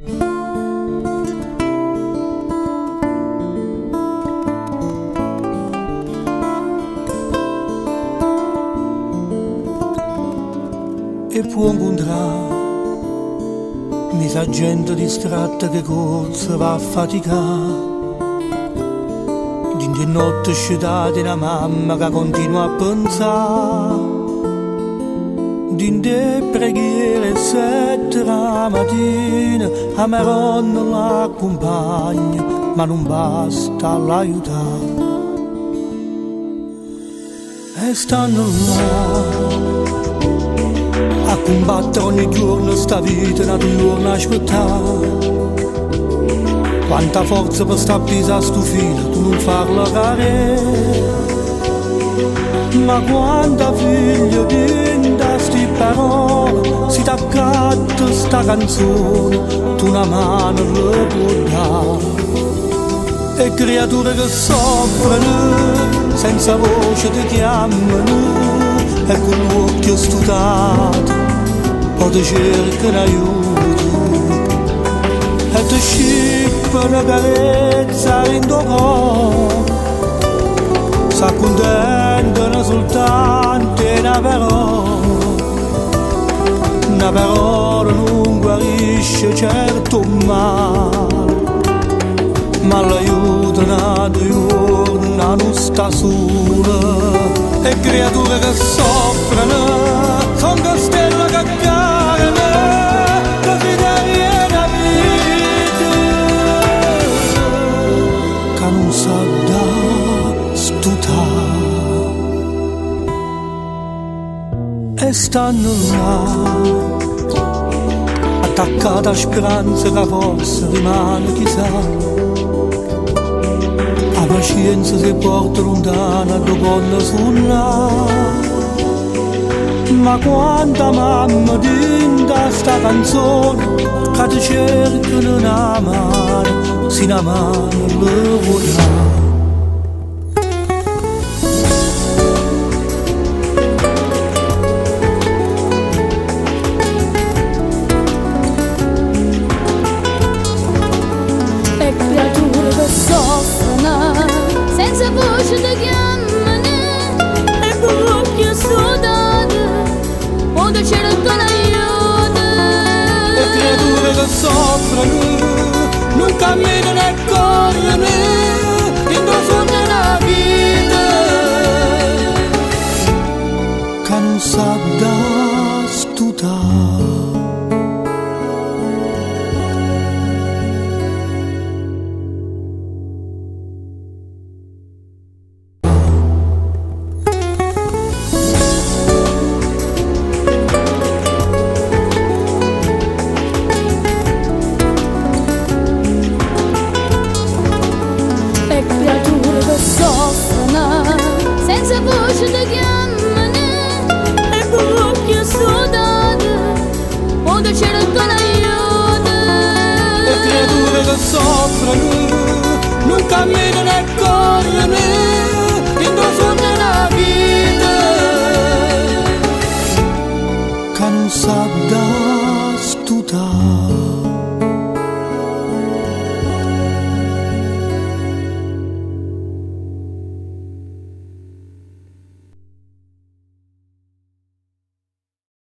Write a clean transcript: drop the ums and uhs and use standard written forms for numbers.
E può incontrare misa gente distratta che corsa va a faticare. Di notte sciutata una mamma che continua a pensare. Dinte preghiere 7 la mattina, a Maronna l'accompagna, ma non basta l'aiutare. E stanno là a combattere ogni giorno sta vita notturna a aspettare. Quanta forza per sta appesa a sto filo, tu non farla cadere. Ma quanta figlia dinda sti parole, si t'accatta sta canzone, tu una mano le puoi dare. E creature che soffrono, senza voce ti chiamano, e con l'occhio studato poi ti cercano aiuto. E ti scippano carezza in tuo cuore, s'accontentano soltanto una parola non guarisce certo male, ma l'aiutano di giorno non sta sola. E creature che soffrono, son che stelle che cadono, che si dà la vita, che non sa da stutare. E stanno là, attaccate a speranze che forse rimane chissà. La pazienza si porta lontana dopo la sulla. Ma quanta mamma dinda sta canzone, che ti cercano una mano, si una mano le vuoi dare. Senza voce ti chiamano, e con l'occhio sudato o ti cercano aiuto. E creature che soffrono, non camminano e corrono, in tuo sogno la vita, che non sa da stutare. Senza voce ti chiamano, e con l'occhio sudato o ti cercano aiuto. E creature che soffrono, non camminano e corrono, in tuo sogno la vita, che non sa da stutare.